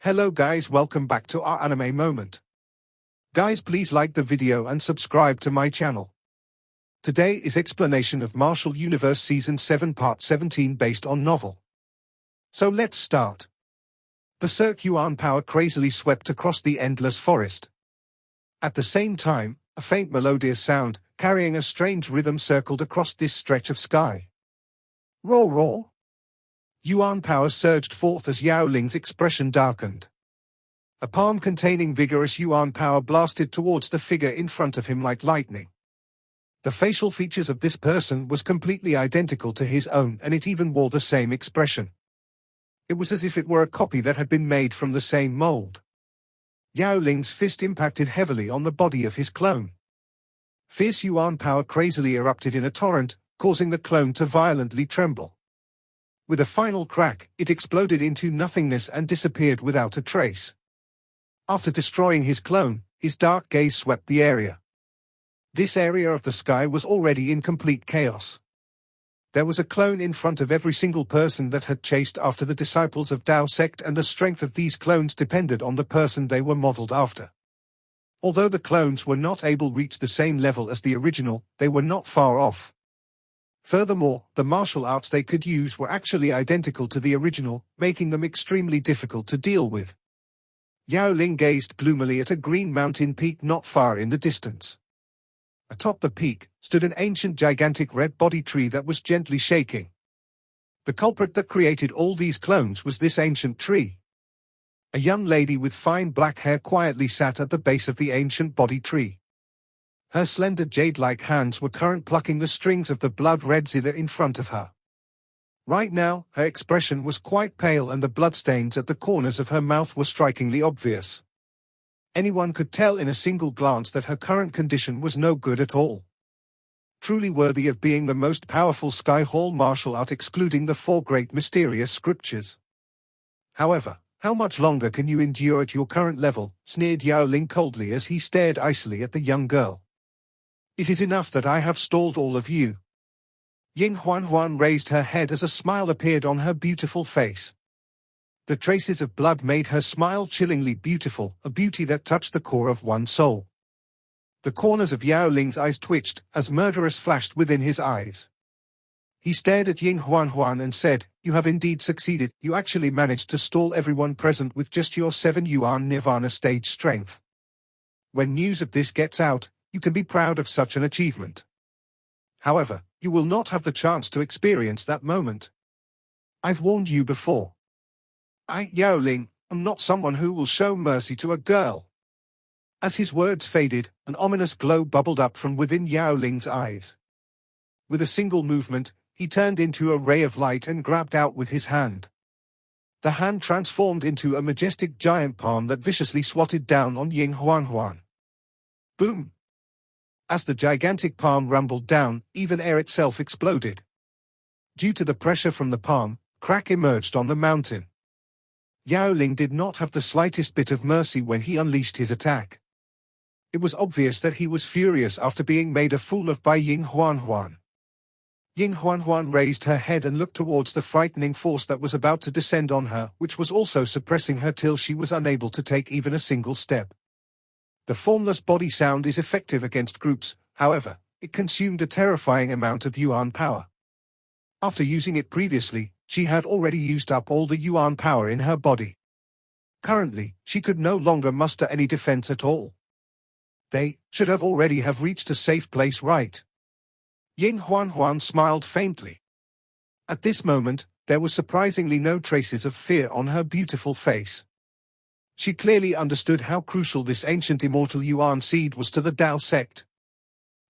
Hello guys, welcome back to our anime moment. Guys, please like the video and subscribe to my channel. Today is explanation of Martial Universe Season 7 Part 17 based on novel. So let's start. Berserk Yuan power crazily swept across the endless forest. At the same time, a faint melodious sound, carrying a strange rhythm circled across this stretch of sky. Roar roar! Yuan power surged forth as Yao Ling's expression darkened. A palm containing vigorous Yuan power blasted towards the figure in front of him like lightning. The facial features of this person was completely identical to his own, and it even wore the same expression. It was as if it were a copy that had been made from the same mold. Yao Ling's fist impacted heavily on the body of his clone. Fierce Yuan power crazily erupted in a torrent, causing the clone to violently tremble. With a final crack, it exploded into nothingness and disappeared without a trace. After destroying his clone, his dark gaze swept the area. This area of the sky was already in complete chaos. There was a clone in front of every single person that had chased after the disciples of Tao sect, and the strength of these clones depended on the person they were modeled after. Although the clones were not able to reach the same level as the original, they were not far off. Furthermore, the martial arts they could use were actually identical to the original, making them extremely difficult to deal with. Yao Ling gazed gloomily at a green mountain peak not far in the distance. Atop the peak stood an ancient gigantic red body tree that was gently shaking. The culprit that created all these clones was this ancient tree. A young lady with fine black hair quietly sat at the base of the ancient body tree. Her slender jade-like hands were currently plucking the strings of the blood-red zither in front of her. Right now, her expression was quite pale and the bloodstains at the corners of her mouth were strikingly obvious. Anyone could tell in a single glance that her current condition was no good at all. Truly worthy of being the most powerful Sky Hall martial art excluding the 4 great mysterious scriptures. However, how much longer can you endure at your current level? Sneered Yao Ling coldly as he stared icily at the young girl. It is enough that I have stalled all of you. Ying Huan raised her head as a smile appeared on her beautiful face. The traces of blood made her smile chillingly beautiful, a beauty that touched the core of one's soul. The corners of Yao Ling's eyes twitched as murderous flashed within his eyes. He stared at Ying Huan and said, "You have indeed succeeded. You actually managed to stall everyone present with just your 7 Yuan Nirvana stage strength. When news of this gets out, you can be proud of such an achievement. However, you will not have the chance to experience that moment. I've warned you before. I, Yao Ling, am not someone who will show mercy to a girl." As his words faded, an ominous glow bubbled up from within Yao Ling's eyes. With a single movement, he turned into a ray of light and grabbed out with his hand. The hand transformed into a majestic giant palm that viciously swatted down on Ying Huan. Boom! As the gigantic palm rumbled down, even air itself exploded. Due to the pressure from the palm, crack emerged on the mountain. Yao Ling did not have the slightest bit of mercy when he unleashed his attack. It was obvious that he was furious after being made a fool of by Ying Huan. Ying Huan raised her head and looked towards the frightening force that was about to descend on her, which was also suppressing her till she was unable to take even a single step. The formless body sound is effective against groups, however, it consumed a terrifying amount of Yuan power. After using it previously, she had already used up all the Yuan power in her body. Currently, she could no longer muster any defense at all. They should have already have reached a safe place, right? Ying Huan smiled faintly. At this moment, there was surprisingly no traces of fear on her beautiful face. She clearly understood how crucial this ancient immortal Yuan seed was to the Tao sect.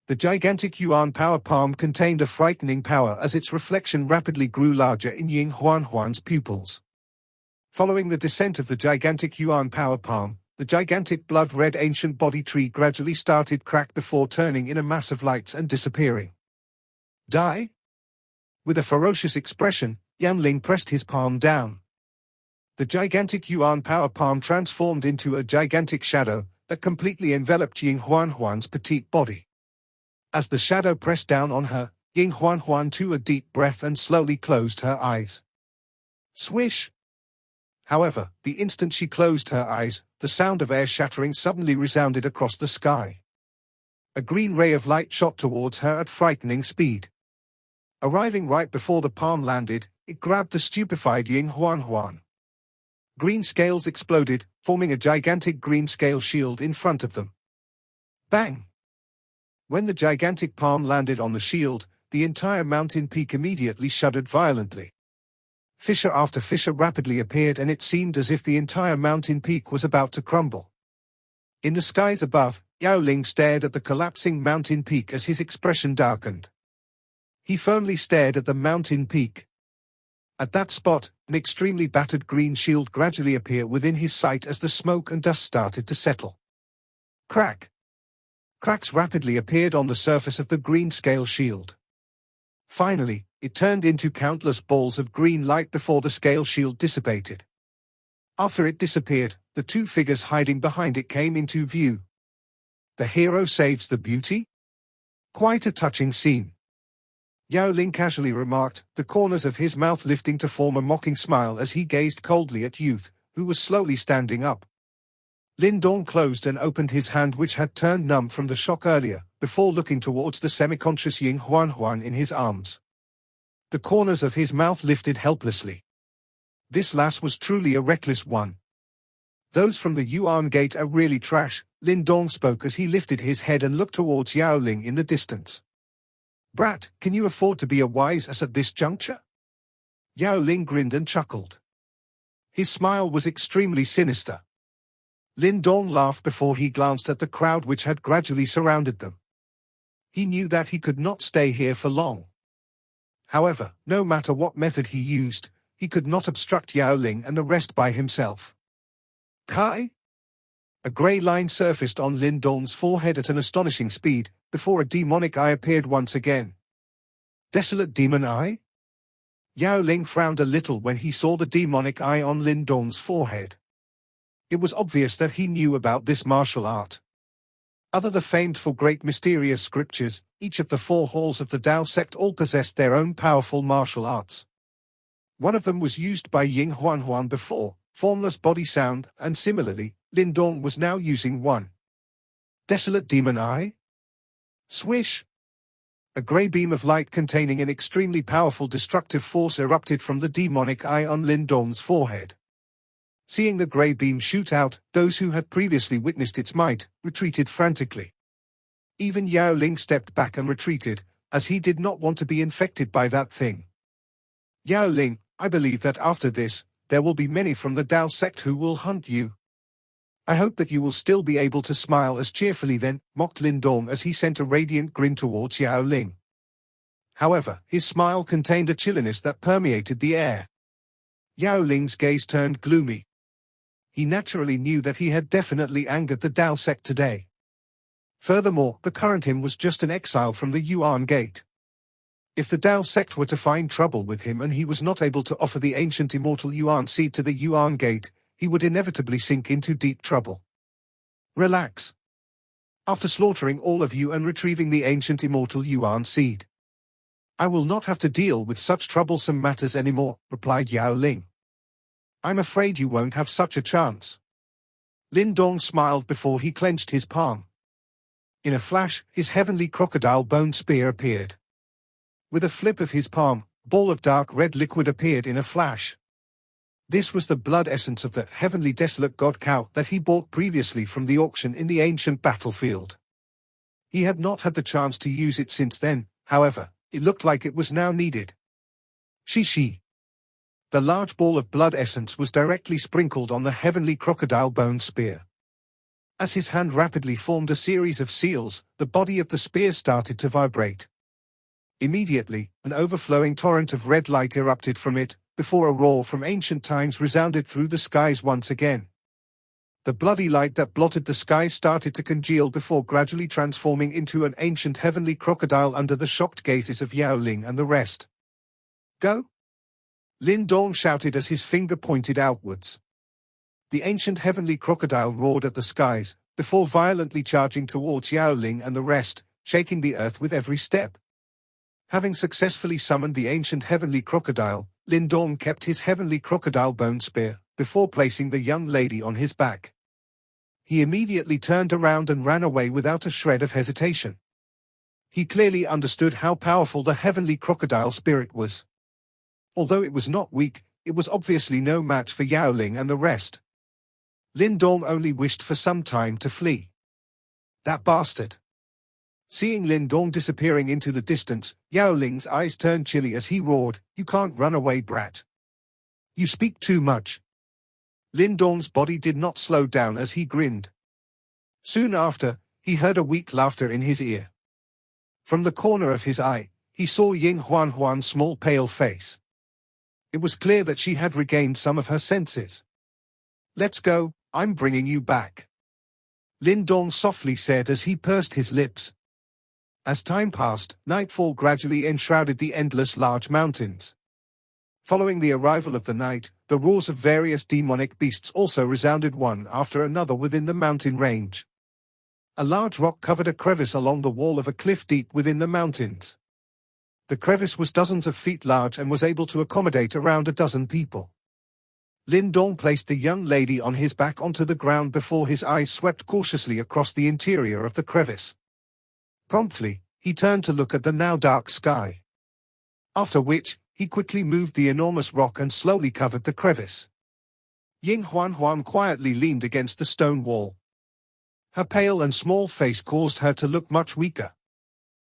The gigantic Yuan power palm contained a frightening power as its reflection rapidly grew larger in Ying Huan's pupils. Following the descent of the gigantic Yuan power palm, the gigantic blood-red ancient body tree gradually started crack before turning in a mass of lights and disappearing. Die? With a ferocious expression, Yan Ling pressed his palm down. The gigantic Yuan power palm transformed into a gigantic shadow that completely enveloped Ying Huan's petite body. As the shadow pressed down on her, Ying Huan drew a deep breath and slowly closed her eyes. Swish! However, the instant she closed her eyes, the sound of air shattering suddenly resounded across the sky. A green ray of light shot towards her at frightening speed. Arriving right before the palm landed, it grabbed the stupefied Ying Huan. Green scales exploded, forming a gigantic green scale shield in front of them. Bang! When the gigantic palm landed on the shield, the entire mountain peak immediately shuddered violently. Fissure after fissure rapidly appeared, and it seemed as if the entire mountain peak was about to crumble. In the skies above, Yao Ling stared at the collapsing mountain peak as his expression darkened. He firmly stared at the mountain peak. At that spot, an extremely battered green shield gradually appeared within his sight as the smoke and dust started to settle. Crack! Cracks rapidly appeared on the surface of the green scale shield. Finally, it turned into countless balls of green light before the scale shield dissipated. After it disappeared, the two figures hiding behind it came into view. The hero saves the beauty? Quite a touching scene. Yao Ling casually remarked, the corners of his mouth lifting to form a mocking smile as he gazed coldly at Youth, who was slowly standing up. Lin Dong closed and opened his hand, which had turned numb from the shock earlier, before looking towards the semi-conscious Ying Huan in his arms. The corners of his mouth lifted helplessly. This lass was truly a reckless one. Those from the Yuan Gate are really trash, Lin Dong spoke as he lifted his head and looked towards Yao Ling in the distance. Brat, can you afford to be a wise ass at this juncture? Yao Ling grinned and chuckled. His smile was extremely sinister. Lin Dong laughed before he glanced at the crowd which had gradually surrounded them. He knew that he could not stay here for long. However, no matter what method he used, he could not obstruct Yao Ling and the rest by himself. Kai? A grey line surfaced on Lin Dong's forehead at an astonishing speed, before a demonic eye appeared once again. Desolate demon eye? Yao Ling frowned a little when he saw the demonic eye on Lin Dong's forehead. It was obvious that he knew about this martial art. Other than famed for great mysterious scriptures, each of the four halls of the Tao sect all possessed their own powerful martial arts. One of them was used by Ying Huan before, formless body sound, and similarly, Lin Dong was now using one. Desolate demon eye? Swish! A grey beam of light containing an extremely powerful destructive force erupted from the demonic eye on Lin Dong's forehead. Seeing the grey beam shoot out, those who had previously witnessed its might retreated frantically. Even Yao Ling stepped back and retreated, as he did not want to be infected by that thing. Yao Ling, I believe that after this, there will be many from the Tao sect who will hunt you. I hope that you will still be able to smile as cheerfully then, mocked Lin Dong as he sent a radiant grin towards Yao Ling. However, his smile contained a chilliness that permeated the air. Yao Ling's gaze turned gloomy. He naturally knew that he had definitely angered the Tao sect today. Furthermore, the current him was just an exile from the Yuan Gate. If the Tao sect were to find trouble with him and he was not able to offer the ancient immortal Yuan seed to the Yuan Gate, he would inevitably sink into deep trouble. Relax. After slaughtering all of you and retrieving the ancient immortal Yuan seed, I will not have to deal with such troublesome matters anymore, replied Yao Ling. I'm afraid you won't have such a chance. Lin Dong smiled before he clenched his palm. In a flash, his heavenly crocodile bone spear appeared. With a flip of his palm, a ball of dark red liquid appeared in a flash. This was the blood essence of the heavenly desolate god cow that he bought previously from the auction in the ancient battlefield. He had not had the chance to use it since then, however, it looked like it was now needed. She. The large ball of blood essence was directly sprinkled on the heavenly crocodile bone spear. As his hand rapidly formed a series of seals, the body of the spear started to vibrate. Immediately, an overflowing torrent of red light erupted from it, before a roar from ancient times resounded through the skies once again. The bloody light that blotted the sky started to congeal before gradually transforming into an ancient heavenly crocodile under the shocked gazes of Yao Ling and the rest. Go! Lin Dong shouted as his finger pointed outwards. The ancient heavenly crocodile roared at the skies, before violently charging towards Yao Ling and the rest, shaking the earth with every step. Having successfully summoned the ancient heavenly crocodile, Lin Dong kept his heavenly crocodile bone spear, before placing the young lady on his back. He immediately turned around and ran away without a shred of hesitation. He clearly understood how powerful the heavenly crocodile spirit was. Although it was not weak, it was obviously no match for Yao Ling and the rest. Lin Dong only wished for some time to flee. That bastard! Seeing Lin Dong disappearing into the distance, Yao Ling's eyes turned chilly as he roared, "You can't run away, brat. You speak too much." Lin Dong's body did not slow down as he grinned. Soon after, he heard a weak laughter in his ear. From the corner of his eye, he saw Ying Huan's small pale face. It was clear that she had regained some of her senses. "Let's go, I'm bringing you back," Lin Dong softly said as he pursed his lips. As time passed, nightfall gradually enshrouded the endless large mountains. Following the arrival of the night, the roars of various demonic beasts also resounded one after another within the mountain range. A large rock covered a crevice along the wall of a cliff deep within the mountains. The crevice was dozens of feet large and was able to accommodate around a dozen people. Lin Dong placed the young lady on his back onto the ground before his eyes swept cautiously across the interior of the crevice. Promptly, he turned to look at the now dark sky. After which, he quickly moved the enormous rock and slowly covered the crevice. Ying Huan quietly leaned against the stone wall. Her pale and small face caused her to look much weaker.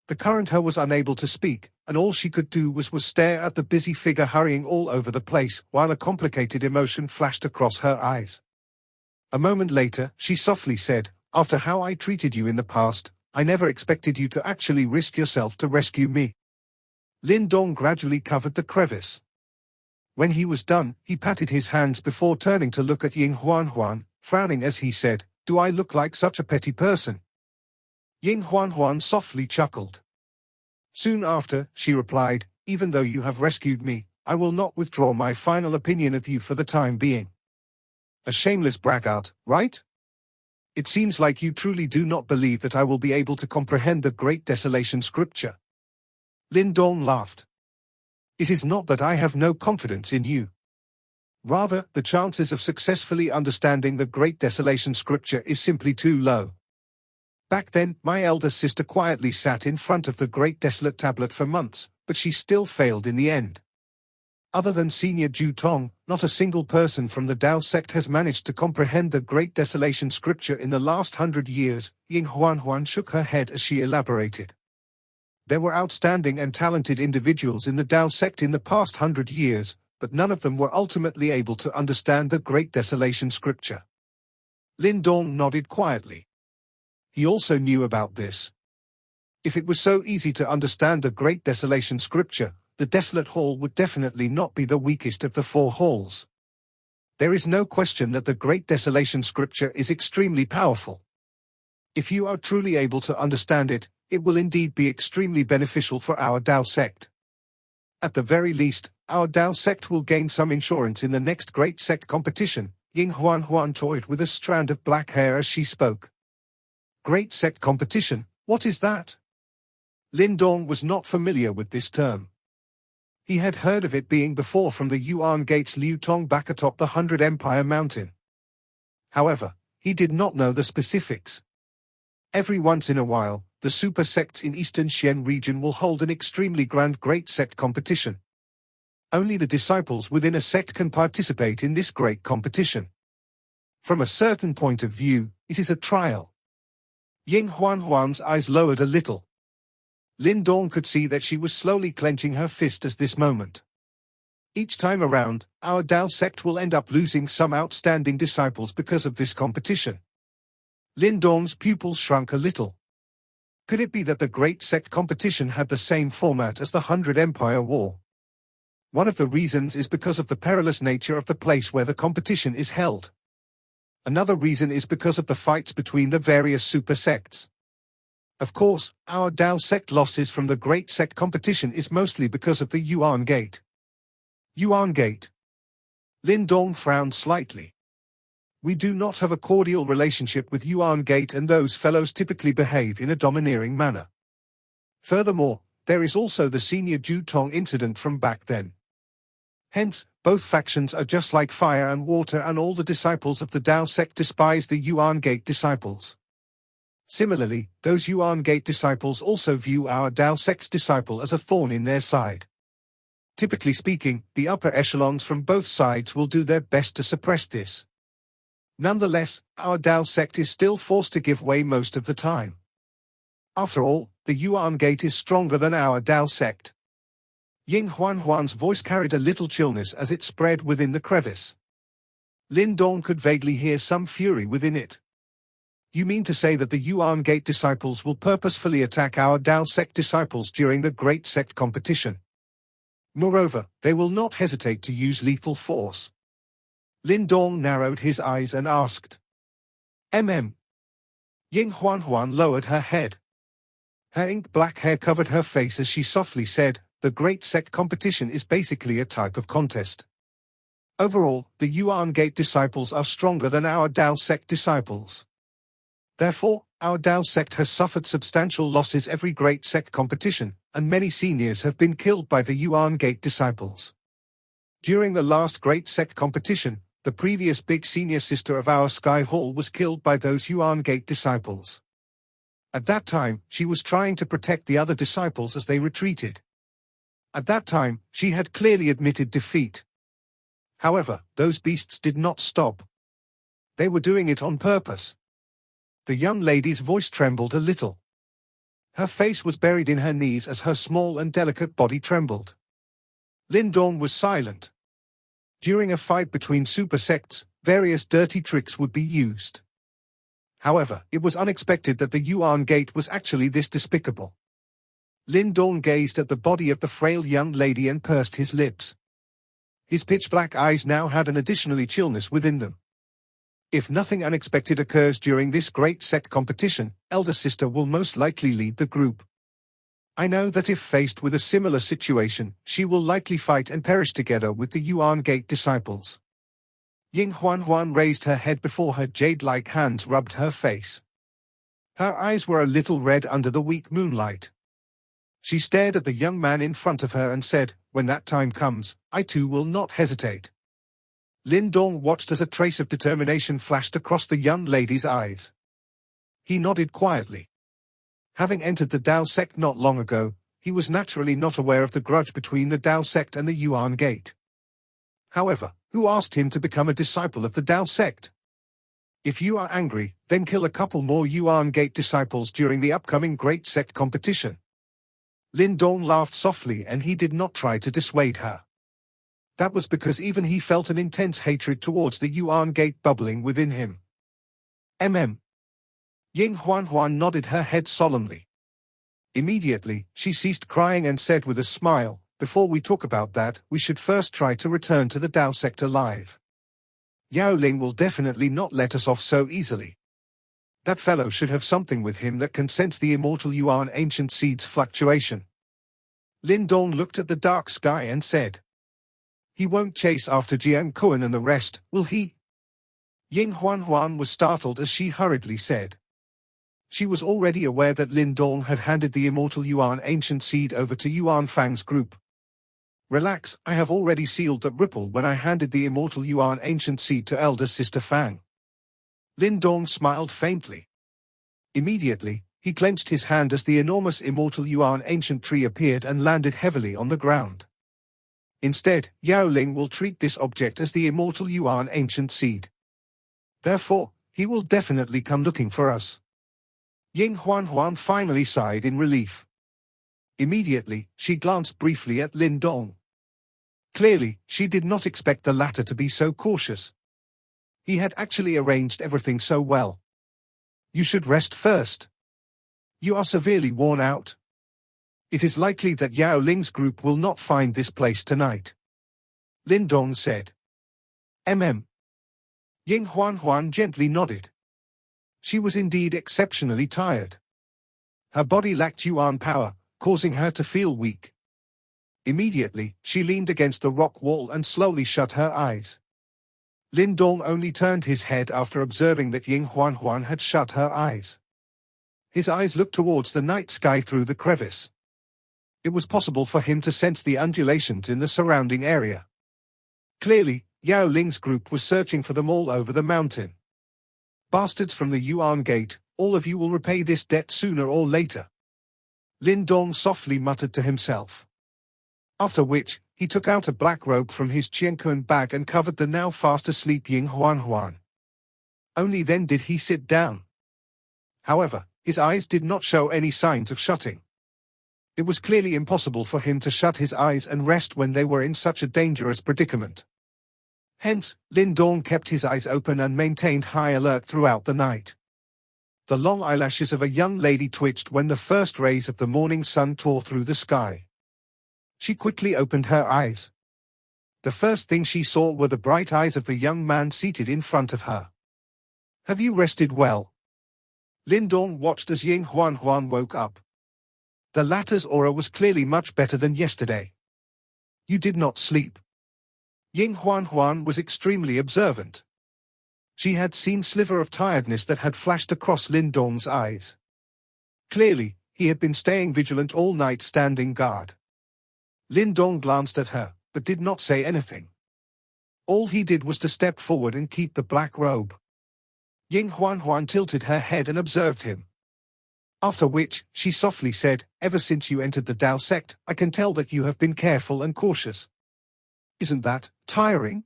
The current her was unable to speak, and all she could do was stare at the busy figure hurrying all over the place, while a complicated emotion flashed across her eyes. A moment later, she softly said, "After how I treated you in the past, I never expected you to actually risk yourself to rescue me." Lin Dong gradually covered the crevice. When he was done, he patted his hands before turning to look at Ying Huan, frowning as he said, "Do I look like such a petty person?" Ying Huan softly chuckled. Soon after, she replied, "Even though you have rescued me, I will not withdraw my final opinion of you for the time being. A shameless braggart, right? It seems like you truly do not believe that I will be able to comprehend the Great Desolation scripture." Lin Dong laughed. "It is not that I have no confidence in you. Rather, the chances of successfully understanding the Great Desolation scripture is simply too low. Back then, my elder sister quietly sat in front of the Great Desolate Tablet for months, but she still failed in the end. Other than Senior Ju Tong, not a single person from the Dao sect has managed to comprehend the Great Desolation scripture in the last 100 years, Ying Huan shook her head as she elaborated. There were outstanding and talented individuals in the Dao sect in the past 100 years, but none of them were ultimately able to understand the Great Desolation scripture. Lin Dong nodded quietly. He also knew about this. If it was so easy to understand the Great Desolation scripture, the Desolate Hall would definitely not be the weakest of the four halls. There is no question that the Great Desolation scripture is extremely powerful. If you are truly able to understand it, it will indeed be extremely beneficial for our Dao sect. At the very least, our Dao sect will gain some insurance in the next Great Sect competition. Ying Huan toyed with a strand of black hair as she spoke. Great Sect competition, what is that? Lin Dong was not familiar with this term. He had heard of it being before from the Yuan Gate's Liu Tong back atop the 100 Empire Mountain. However, he did not know the specifics. Every once in a while, the super sects in Eastern Xian region will hold an extremely grand Great Sect competition. Only the disciples within a sect can participate in this great competition. From a certain point of view, it is a trial. Ying Huan's eyes lowered a little. Lin Dong could see that she was slowly clenching her fist at this moment. Each time around, our Dao sect will end up losing some outstanding disciples because of this competition. Lin Dong's pupils shrunk a little. Could it be that the Great Sect competition had the same format as the 100 Empire War? One of the reasons is because of the perilous nature of the place where the competition is held. Another reason is because of the fights between the various super sects. Of course, our Dao sect losses from the Great Sect competition is mostly because of the Yuan Gate. Yuan Gate. Lin Dong frowned slightly. We do not have a cordial relationship with Yuan Gate, and those fellows typically behave in a domineering manner. Furthermore, there is also the Senior Ju Tong incident from back then. Hence, both factions are just like fire and water, and all the disciples of the Tao sect despise the Yuan Gate disciples. Similarly, those Yuan Gate disciples also view our Tao sect's disciple as a thorn in their side. Typically speaking, the upper echelons from both sides will do their best to suppress this. Nonetheless, our Tao sect is still forced to give way most of the time. After all, the Yuan Gate is stronger than our Tao sect. Ying Huan's voice carried a little chillness as it spread within the crevice. Lin Dong could vaguely hear some fury within it. You mean to say that the Yuan Gate disciples will purposefully attack our Tao sect disciples during the Great Sect competition? Moreover, they will not hesitate to use lethal force. Lin Dong narrowed his eyes and asked. Ying Huan lowered her head. Her ink-black hair covered her face as she softly said, "The Great Sect competition is basically a type of contest. Overall, the Yuan Gate disciples are stronger than our Tao sect disciples. Therefore, our Tao sect has suffered substantial losses every Great Sect competition, and many seniors have been killed by the Yuan Gate disciples. During the last Great Sect competition, the previous big senior sister of our Sky Hall was killed by those Yuan Gate disciples. At that time, she was trying to protect the other disciples as they retreated. At that time, she had clearly admitted defeat. However, those beasts did not stop. They were doing it on purpose." The young lady's voice trembled a little. Her face was buried in her knees as her small and delicate body trembled. Lin Dong was silent. During a fight between super sects, various dirty tricks would be used. However, it was unexpected that the Yuan Gate was actually this despicable. Lin Dong gazed at the body of the frail young lady and pursed his lips. His pitch-black eyes now had an additionally chillness within them. If nothing unexpected occurs during this Great Sect competition, elder sister will most likely lead the group. I know that if faced with a similar situation, she will likely fight and perish together with the Yuan Gate disciples. Ying Huan raised her head before her jade-like hands rubbed her face. Her eyes were a little red under the weak moonlight. She stared at the young man in front of her and said, "When that time comes, I too will not hesitate." Lin Dong watched as a trace of determination flashed across the young lady's eyes. He nodded quietly. Having entered the Tao sect not long ago, he was naturally not aware of the grudge between the Tao sect and the Yuan Gate. However, who asked him to become a disciple of the Tao sect? If you are angry, then kill a couple more Yuan Gate disciples during the upcoming Great Sect competition. Lin Dong laughed softly and he did not try to dissuade her. That was because even he felt an intense hatred towards the Yuan Gate bubbling within him. Ying Huan nodded her head solemnly. Immediately, she ceased crying and said with a smile, "Before we talk about that, we should first try to return to the Tao sect alive. Yao Ling will definitely not let us off so easily. That fellow should have something with him that can sense the immortal Yuan ancient seed's fluctuation." Lin Dong looked at the dark sky and said, "He won't chase after Jiang Kuan and the rest, will he?" Ying Huan was startled as she hurriedly said. She was already aware that Lin Dong had handed the immortal Yuan ancient seed over to Yuan Fang's group. "Relax, I have already sealed that ripple when I handed the immortal Yuan ancient seed to elder sister Fang." Lin Dong smiled faintly. Immediately, he clenched his hand as the enormous immortal Yuan ancient tree appeared and landed heavily on the ground. Instead, Yao Ling will treat this object as the immortal Yuan ancient seed. Therefore, he will definitely come looking for us. Ying Huan finally sighed in relief. Immediately, she glanced briefly at Lin Dong. Clearly, she did not expect the latter to be so cautious. He had actually arranged everything so well. "You should rest first. You are severely worn out. It is likely that Yao Ling's group will not find this place tonight," Lin Dong said. Ying Huan gently nodded. She was indeed exceptionally tired. Her body lacked Yuan power, causing her to feel weak. Immediately, she leaned against the rock wall and slowly shut her eyes. Lin Dong only turned his head after observing that Ying Huan had shut her eyes. His eyes looked towards the night sky through the crevice. It was possible for him to sense the undulations in the surrounding area. Clearly, Yao Ling's group was searching for them all over the mountain. Bastards from the Yuan Gate, all of you will repay this debt sooner or later. Lin Dong softly muttered to himself. After which, he took out a black robe from his Qiankun bag and covered the now fast asleep Ying Huan. Only then did he sit down. However, his eyes did not show any signs of shutting. It was clearly impossible for him to shut his eyes and rest when they were in such a dangerous predicament. Hence, Lin Dong kept his eyes open and maintained high alert throughout the night. The long eyelashes of a young lady twitched when the first rays of the morning sun tore through the sky. She quickly opened her eyes. The first thing she saw were the bright eyes of the young man seated in front of her. "Have you rested well?" Lin Dong watched as Ying Huan woke up. The latter's aura was clearly much better than yesterday. "You did not sleep." Ying Huan was extremely observant. She had seen sliver of tiredness that had flashed across Lin Dong's eyes. Clearly, he had been staying vigilant all night standing guard. Lin Dong glanced at her, but did not say anything. All he did was to step forward and keep the black robe. Ying Huan tilted her head and observed him. After which, she softly said, "Ever since you entered the Dao sect, I can tell that you have been careful and cautious. Isn't that tiring?"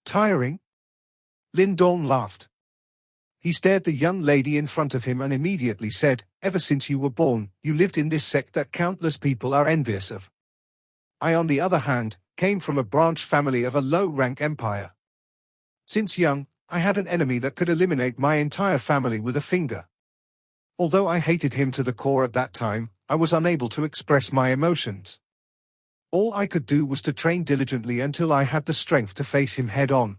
"Tiring?" Lin Dong laughed. He stared the young lady in front of him and immediately said, "Ever since you were born, you lived in this sect that countless people are envious of. I, on the other hand, came from a branch family of a low-rank empire. Since young, I had an enemy that could eliminate my entire family with a finger. Although I hated him to the core at that time, I was unable to express my emotions. All I could do was to train diligently until I had the strength to face him head-on.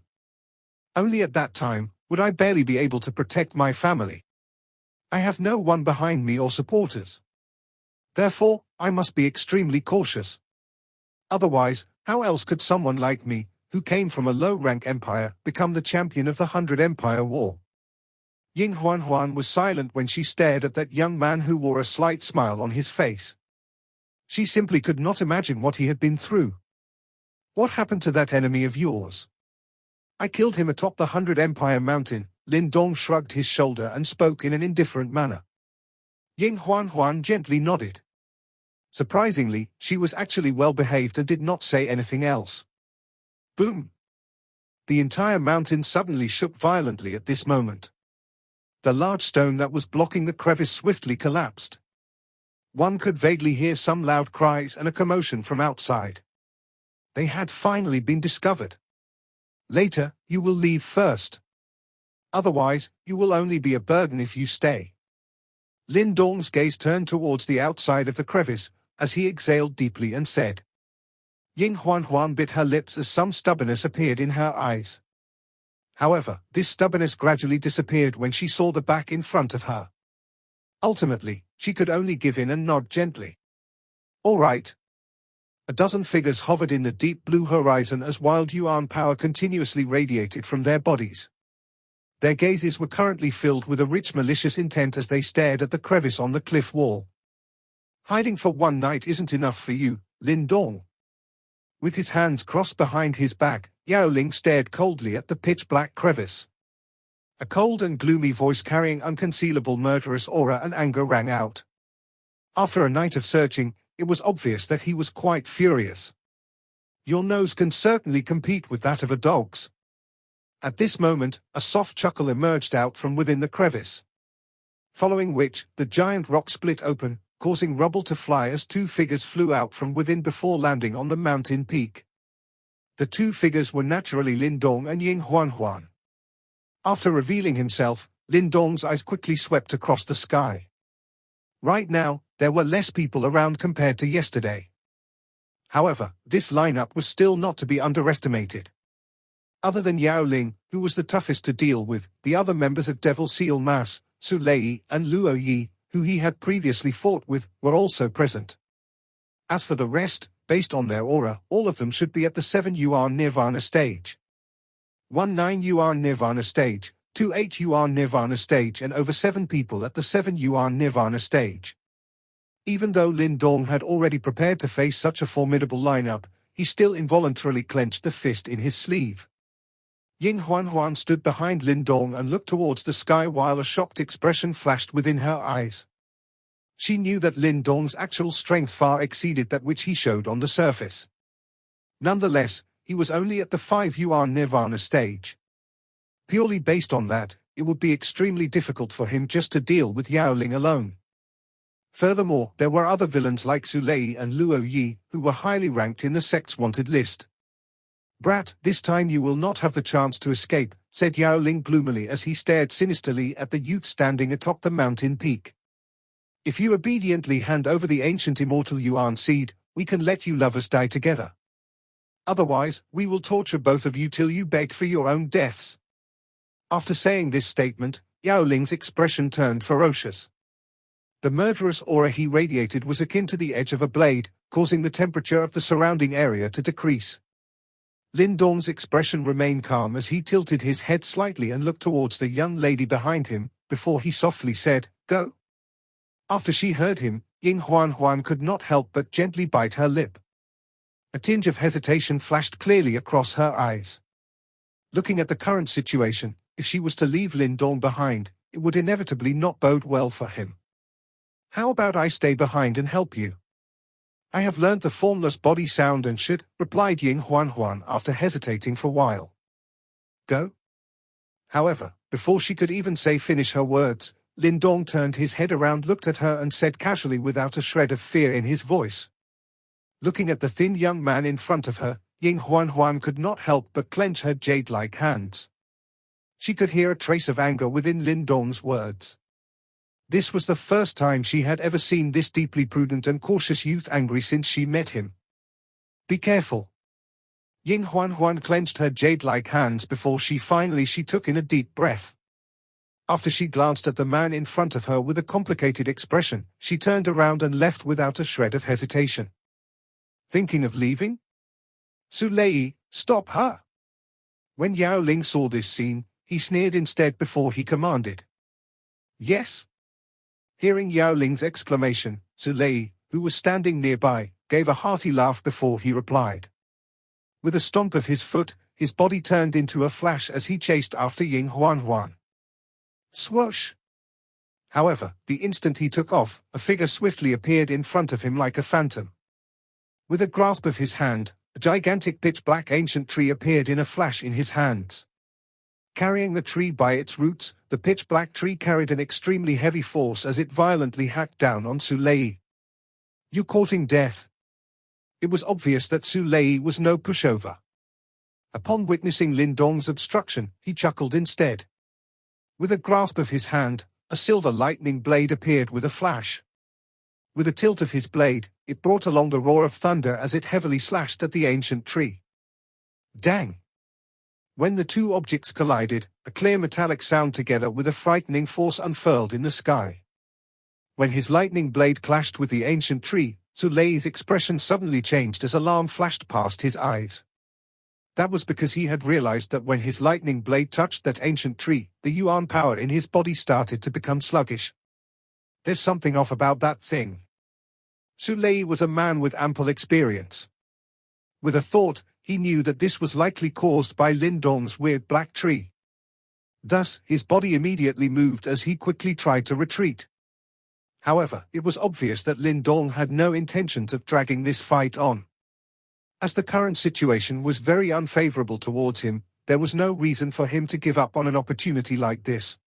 Only at that time would I barely be able to protect my family. I have no one behind me or supporters. Therefore, I must be extremely cautious. Otherwise, how else could someone like me, who came from a low-rank empire, become the champion of the 100 Empire War?" Ying Huan was silent when she stared at that young man who wore a slight smile on his face. She simply could not imagine what he had been through. "What happened to that enemy of yours?" "I killed him atop the 100 Empire Mountain." Lin Dong shrugged his shoulder and spoke in an indifferent manner. Ying Huan gently nodded. Surprisingly, she was actually well behaved and did not say anything else. Boom! The entire mountain suddenly shook violently at this moment. The large stone that was blocking the crevice swiftly collapsed. One could vaguely hear some loud cries and a commotion from outside. They had finally been discovered. "Later, you will leave first. Otherwise, you will only be a burden if you stay." Lin Dong's gaze turned towards the outside of the crevice, as he exhaled deeply and said. Ying Huan bit her lips as some stubbornness appeared in her eyes. However, this stubbornness gradually disappeared when she saw the back in front of her. Ultimately, she could only give in and nod gently. "All right." A dozen figures hovered in the deep blue horizon as wild Yuan power continuously radiated from their bodies. Their gazes were currently filled with a rich malicious intent as they stared at the crevice on the cliff wall. "Hiding for one night isn't enough for you, Lin Dong." With his hands crossed behind his back, Yao Ling stared coldly at the pitch-black crevice. A cold and gloomy voice carrying unconcealable murderous aura and anger rang out. After a night of searching, it was obvious that he was quite furious. "Your nose can certainly compete with that of a dog's." At this moment, a soft chuckle emerged out from within the crevice. Following which, the giant rock split open, causing rubble to fly as two figures flew out from within before landing on the mountain peak. The two figures were naturally Lin Dong and Ying Huan. After revealing himself, Lin Dong's eyes quickly swept across the sky. Right now, there were less people around compared to yesterday. However, this lineup was still not to be underestimated. Other than Yao Ling, who was the toughest to deal with, the other members of Devil Seal Mass, Su Lei and Luo Yi, who he had previously fought with, were also present. As for the rest, based on their aura, all of them should be at the 7 Yuan Nirvana stage. 19 Yuan Nirvana stage, 28 Yuan Nirvana stage and over 7 people at the 7 Yuan Nirvana stage. Even though Lin Dong had already prepared to face such a formidable lineup, he still involuntarily clenched the fist in his sleeve. Ying Huan stood behind Lin Dong and looked towards the sky while a shocked expression flashed within her eyes. She knew that Lin Dong's actual strength far exceeded that which he showed on the surface. Nonetheless, he was only at the 5 yuan nirvana stage. Purely based on that, it would be extremely difficult for him just to deal with Yao Ling alone. Furthermore, there were other villains like Su Lei and Luo Yi, who were highly ranked in the sect's wanted list. "Brat, this time you will not have the chance to escape," said Yao Ling gloomily as he stared sinisterly at the youth standing atop the mountain peak. "If you obediently hand over the ancient immortal Yuan seed, we can let you lovers die together. Otherwise, we will torture both of you till you beg for your own deaths." After saying this statement, Yao Ling's expression turned ferocious. The murderous aura he radiated was akin to the edge of a blade, causing the temperature of the surrounding area to decrease. Lin Dong's expression remained calm as he tilted his head slightly and looked towards the young lady behind him, before he softly said, "Go." After she heard him, Ying Huan could not help but gently bite her lip. A tinge of hesitation flashed clearly across her eyes. Looking at the current situation, if she was to leave Lin Dong behind, it would inevitably not bode well for him. "How about I stay behind and help you? I have learned the formless body sound and should," replied Ying Huan after hesitating for a while. "Go?" However, before she could even finish her words, Lin Dong turned his head around, looked at her and said casually without a shred of fear in his voice. Looking at the thin young man in front of her, Ying Huan could not help but clench her jade-like hands. She could hear a trace of anger within Lin Dong's words. This was the first time she had ever seen this deeply prudent and cautious youth angry since she met him. "Be careful." Ying Huan clenched her jade-like hands before she took in a deep breath. After she glanced at the man in front of her with a complicated expression, she turned around and left without a shred of hesitation. "Thinking of leaving? Su Lei, stop her!" When Yao Ling saw this scene, he sneered instead before he commanded, "Yes." Hearing Yao Ling's exclamation, Su Lei, who was standing nearby, gave a hearty laugh before he replied. With a stomp of his foot, his body turned into a flash as he chased after Ying Huan. Swoosh! However, the instant he took off, a figure swiftly appeared in front of him like a phantom. With a grasp of his hand, a gigantic pitch-black ancient tree appeared in a flash in his hands. Carrying the tree by its roots, the pitch-black tree carried an extremely heavy force as it violently hacked down on Su Lei. "You courting death?" It was obvious that Su Lei was no pushover. Upon witnessing Lin Dong's obstruction, he chuckled instead. With a grasp of his hand, a silver lightning blade appeared with a flash. With a tilt of his blade, it brought along the roar of thunder as it heavily slashed at the ancient tree. Dang! When the two objects collided, a clear metallic sound together with a frightening force unfurled in the sky. When his lightning blade clashed with the ancient tree, Su Lei's expression suddenly changed as alarm flashed past his eyes. That was because he had realized that when his lightning blade touched that ancient tree, the Yuan power in his body started to become sluggish. There's something off about that thing. Su Lei was a man with ample experience. With a thought, he knew that this was likely caused by Lin Dong's weird black tree. Thus, his body immediately moved as he quickly tried to retreat. However, it was obvious that Lin Dong had no intentions of dragging this fight on. As the current situation was very unfavorable towards him, there was no reason for him to give up on an opportunity like this.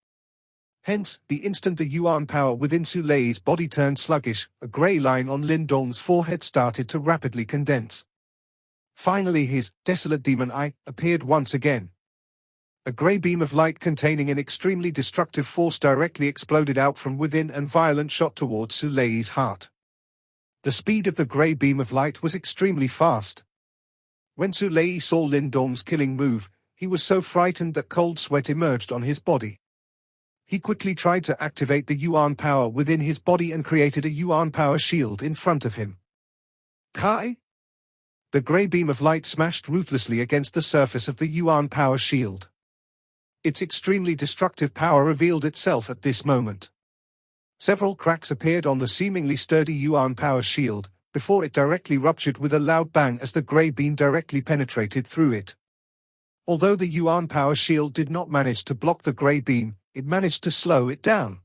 Hence, the instant the Yuan power within Su Lei's body turned sluggish, a grey line on Lin Dong's forehead started to rapidly condense. Finally his desolate demon eye appeared once again. A grey beam of light containing an extremely destructive force directly exploded out from within and violent shot towards Su Lei's heart. The speed of the grey beam of light was extremely fast. When Su Lei saw Lin Dong's killing move, he was so frightened that cold sweat emerged on his body. He quickly tried to activate the Yuan power within his body and created a Yuan power shield in front of him. Kai? The grey beam of light smashed ruthlessly against the surface of the Yuan power shield. Its extremely destructive power revealed itself at this moment. Several cracks appeared on the seemingly sturdy Yuan power shield, before it directly ruptured with a loud bang as the grey beam directly penetrated through it. Although the Yuan power shield did not manage to block the grey beam, it managed to slow it down.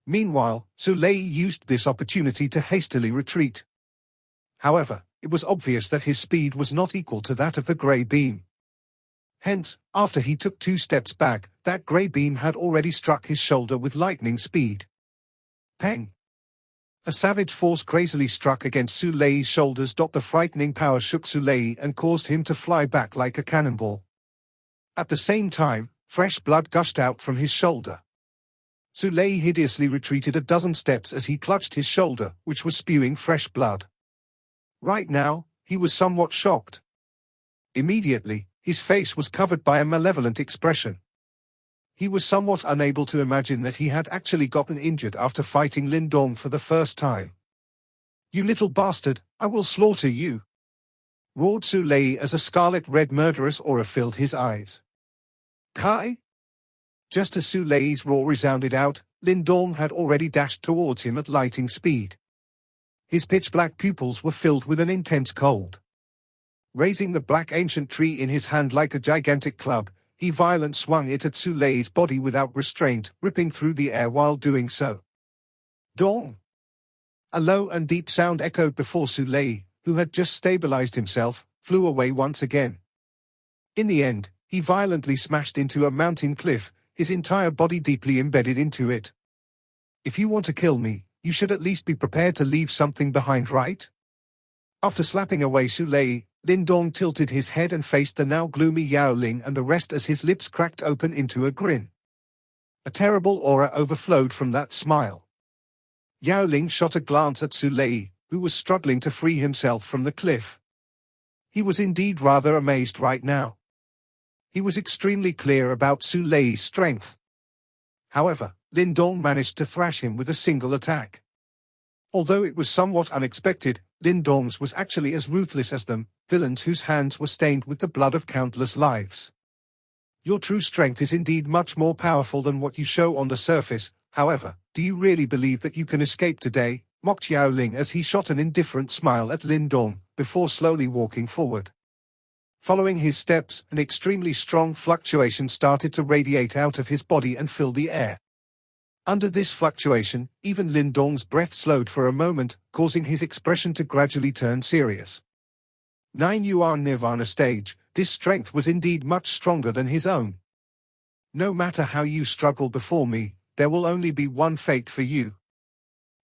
Meanwhile, Su Lei used this opportunity to hastily retreat. However, it was obvious that his speed was not equal to that of the grey beam. Hence, after he took 2 steps back, that grey beam had already struck his shoulder with lightning speed. Peng! A savage force crazily struck against Su Lei's shoulders. The frightening power shook Su Lei and caused him to fly back like a cannonball. At the same time, fresh blood gushed out from his shoulder. Su Lei hideously retreated a dozen steps as he clutched his shoulder, which was spewing fresh blood. Right now, he was somewhat shocked. Immediately, his face was covered by a malevolent expression. He was somewhat unable to imagine that he had actually gotten injured after fighting Lin Dong for the first time. "You little bastard, I will slaughter you!" roared Su Lei as a scarlet-red murderous aura filled his eyes. "Kai?" Just as Su Lei's roar resounded out, Lin Dong had already dashed towards him at lightning speed. His pitch-black pupils were filled with an intense cold. Raising the black ancient tree in his hand like a gigantic club, he violently swung it at Su Lei's body without restraint, ripping through the air while doing so. Dong! A low and deep sound echoed before Su Lei, who had just stabilized himself, flew away once again. In the end, he violently smashed into a mountain cliff, his entire body deeply embedded into it. "If you want to kill me, you should at least be prepared to leave something behind, right?" After slapping away Su Lei, Lin Dong tilted his head and faced the now gloomy Yao Ling and the rest as his lips cracked open into a grin. A terrible aura overflowed from that smile. Yao Ling shot a glance at Su Lei, who was struggling to free himself from the cliff. He was indeed rather amazed right now. He was extremely clear about Su Lei's strength. However, Lin Dong managed to thrash him with a single attack. Although it was somewhat unexpected, Lin Dong's was actually as ruthless as them, villains whose hands were stained with the blood of countless lives. "Your true strength is indeed much more powerful than what you show on the surface. However, do you really believe that you can escape today?" mocked Yao Ling as he shot an indifferent smile at Lin Dong, before slowly walking forward. Following his steps, an extremely strong fluctuation started to radiate out of his body and fill the air. Under this fluctuation, even Lin Dong's breath slowed for a moment, causing his expression to gradually turn serious. 9 Yuan Nirvana stage, this strength was indeed much stronger than his own. "No matter how you struggle before me, there will only be one fate for you."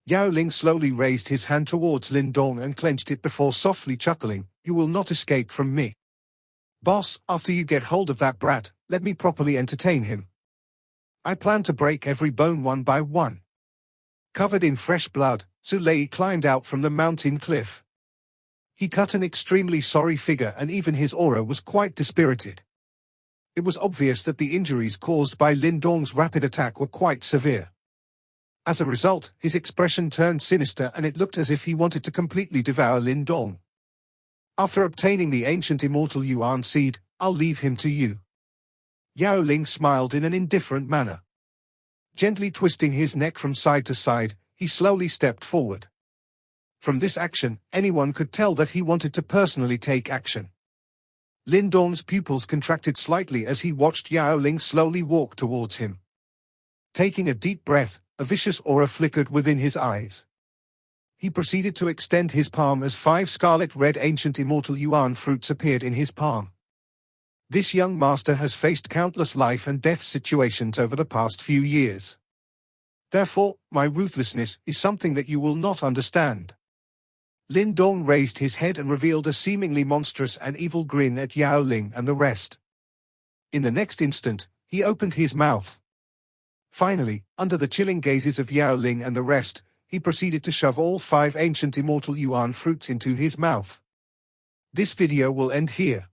Yao Ling slowly raised his hand towards Lin Dong and clenched it before softly chuckling, "You will not escape from me. Boss, after you get hold of that brat, let me properly entertain him. I plan to break every bone one by one." Covered in fresh blood, Su Lei climbed out from the mountain cliff. He cut an extremely sorry figure and even his aura was quite dispirited. It was obvious that the injuries caused by Lin Dong's rapid attack were quite severe. As a result, his expression turned sinister and it looked as if he wanted to completely devour Lin Dong. "After obtaining the ancient immortal Yuan seed, I'll leave him to you." Yao Ling smiled in an indifferent manner. Gently twisting his neck from side to side, he slowly stepped forward. From this action, anyone could tell that he wanted to personally take action. Lin Dong's pupils contracted slightly as he watched Yao Ling slowly walk towards him. Taking a deep breath, a vicious aura flickered within his eyes. He proceeded to extend his palm as 5 scarlet-red ancient immortal Yuan fruits appeared in his palm. This young master has faced countless life and death situations over the past few years. Therefore, my ruthlessness is something that you will not understand. Lin Dong raised his head and revealed a seemingly monstrous and evil grin at Yao Ling and the rest. In the next instant, he opened his mouth. Finally, under the chilling gazes of Yao Ling and the rest, he proceeded to shove all 5 ancient immortal Yuan fruits into his mouth. This video will end here.